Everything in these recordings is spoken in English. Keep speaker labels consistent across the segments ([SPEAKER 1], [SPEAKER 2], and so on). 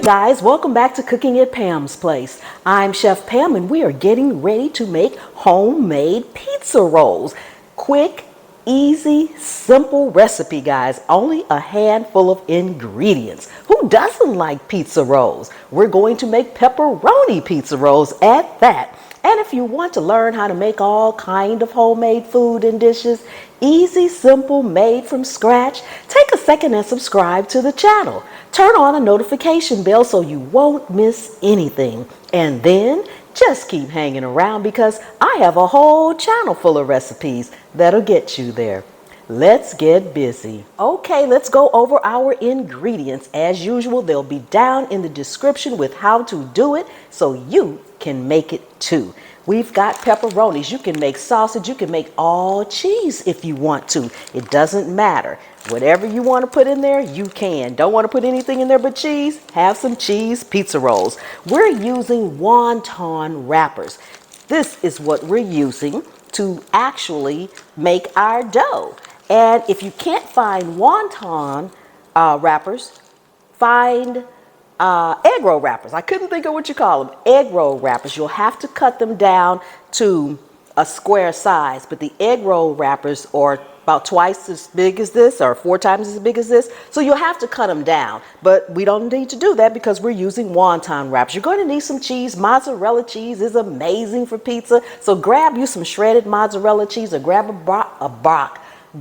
[SPEAKER 1] guys, welcome back to Cooking at Pam's Place. I'm Chef Pam and we are getting ready to make homemade pizza rolls. Quick, easy, simple recipe, guys. Only a handful of ingredients. Who doesn't like pizza rolls? We're going to make pepperoni pizza rolls at that. And if you want to learn how to make all kind of homemade food and dishes, easy, simple, made from scratch, take a second and subscribe to the channel. Turn on a notification bell so you won't miss anything. And then just keep hanging around because I have a whole channel full of recipes that'll get you there. Let's get busy. Okay, let's go over our ingredients. As usual, they'll be down in the description with how to do it so you can make it too. We've got pepperonis. You can make sausage. You can make all cheese if you want to. It doesn't matter. Whatever you want to put in there, you can. Don't want to put anything in there but cheese? Have some cheese pizza rolls. We're using wonton wrappers. This is what we're using to actually make our dough. And if you can't find wonton wrappers, find egg roll wrappers. I couldn't think of what you call them. Egg roll wrappers. You'll have to cut them down to a square size, but the egg roll wrappers are about twice as big as this or 4 times as big as this. So you'll have to cut them down, but we don't need to do that because we're using wonton wrappers. You're going to need some cheese. Mozzarella cheese is amazing for pizza. So grab you some shredded mozzarella cheese or grab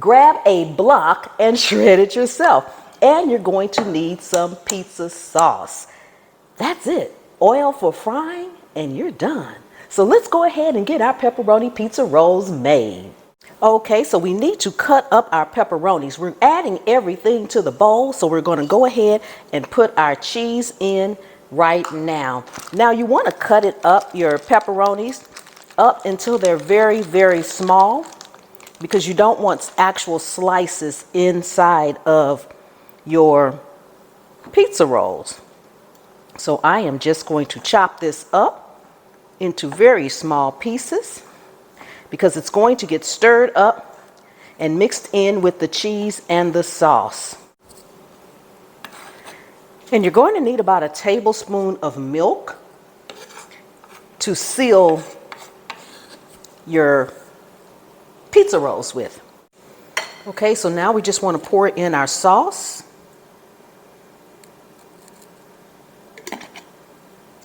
[SPEAKER 1] grab a block and shred it yourself. And you're going to need some pizza sauce. That's it. Oil for frying and you're done. So let's go ahead and get our pepperoni pizza rolls made. Okay, so we need to cut up our pepperonis. We're adding everything to the bowl, so we're going to go ahead and put our cheese in right now. Now you want to cut it up, your pepperonis, up until they're very, very small because you don't want actual slices inside of your pizza rolls. So I am just going to chop this up into very small pieces because it's going to get stirred up and mixed in with the cheese and the sauce. And you're going to need about a tablespoon of milk to seal your pizza rolls with. Okay, so now we just want to pour in our sauce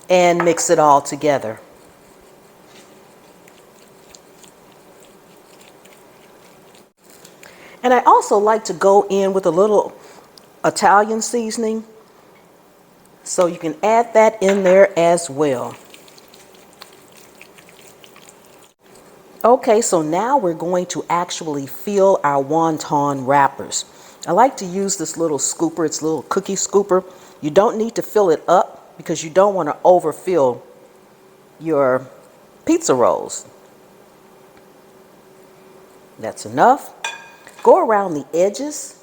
[SPEAKER 1] and mix it all together. And I also like to go in with a little Italian seasoning, so you can add that in there as well. Okay, so now we're going to actually fill our wonton wrappers. I like to use this little scooper. It's a little cookie scooper. You don't need to fill it up because you don't want to overfill your pizza rolls. That's enough. Go around the edges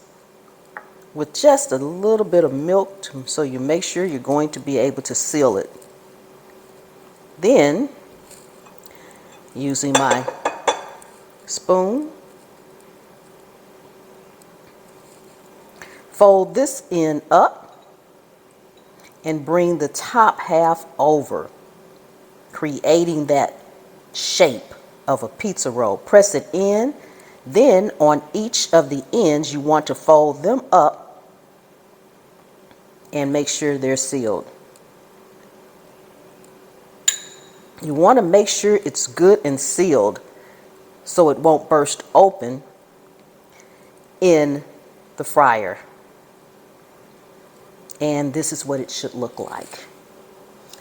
[SPEAKER 1] with just a little bit of milk so you make sure you're going to be able to seal it. Then, using my spoon, fold this end up and bring the top half over, creating that shape of a pizza roll. Press it in. Then on each of the ends, you want to fold them up and make sure they're sealed. You want to make sure it's good and sealed so it won't burst open in the fryer. And this is what it should look like.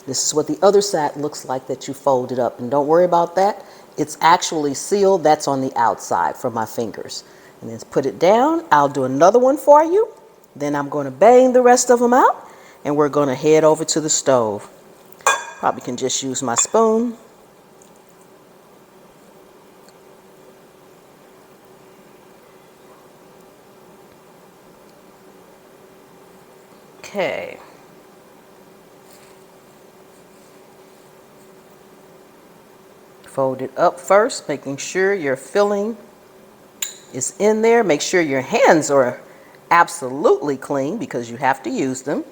[SPEAKER 1] This is what the other side looks like that you folded up. And don't worry about that. It's actually sealed. That's on the outside from my fingers. And then put it down. I'll do another one for you. Then I'm going to bang the rest of them out. And we're going to head over to the stove. Probably can just use my spoon. Okay. Fold it up first, making sure your filling is in there. Make sure your hands are absolutely clean because you have to use them.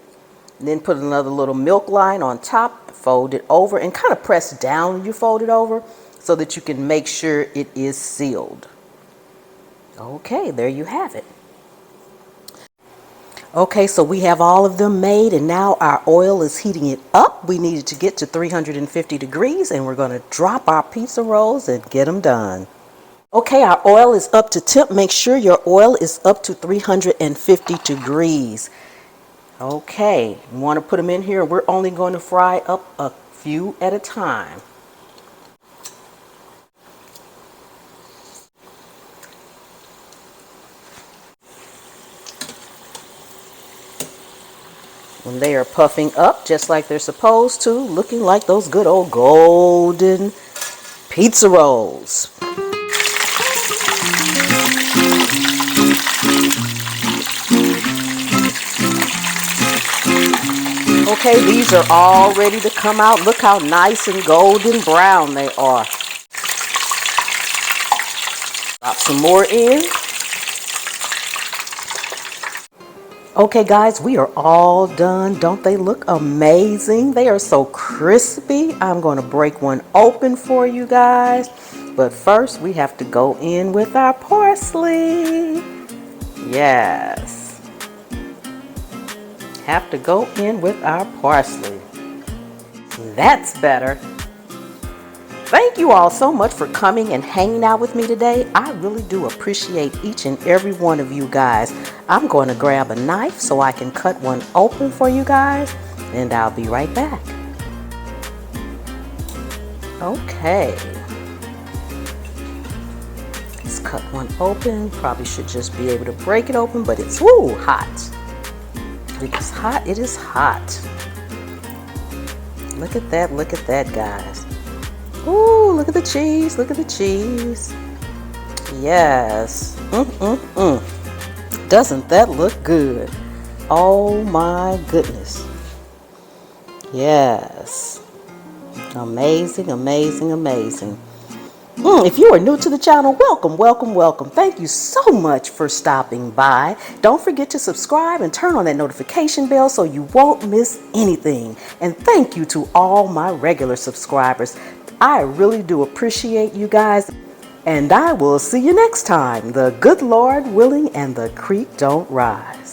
[SPEAKER 1] And then put another little milk line on top, fold it over, and kind of press down when you fold it over so that you can make sure it is sealed. Okay, there you have it. Okay, so we have all of them made, and now our oil is heating it up. We needed to get to 350 degrees, and we're going to drop our pizza rolls and get them done. Okay, our oil is up to temp. Make sure your oil is up to 350 degrees. Okay, you want to put them in here. We're only going to fry up a few at a time. When they are puffing up just like they're supposed to, looking like those good old golden pizza rolls. Okay, these are all ready to come out. Look how nice and golden brown they are. Drop some more in. Okay guys, we are all done. Don't they look amazing? They are so crispy. I'm going to break one open for you guys. But first we have to go in with our parsley. Yes. Have to go in with our parsley. That's better. Thank you all so much for coming and hanging out with me today. I really do appreciate each and every one of you guys. I'm going to grab a knife so I can cut one open for you guys, and I'll be right back. Okay. Let's cut one open. Probably should just be able to break it open, but it's hot. It's hot, it is hot. Look at that, guys. Ooh, look at the cheese, look at the cheese. Yes. Doesn't that look good? Oh my goodness. Yes. Amazing, amazing, amazing. If you are new to the channel, welcome, welcome, welcome. Thank you so much for stopping by. Don't forget to subscribe and turn on that notification bell so you won't miss anything. And thank you to all my regular subscribers. I really do appreciate you guys. And I will see you next time. The good Lord willing and the creek don't rise.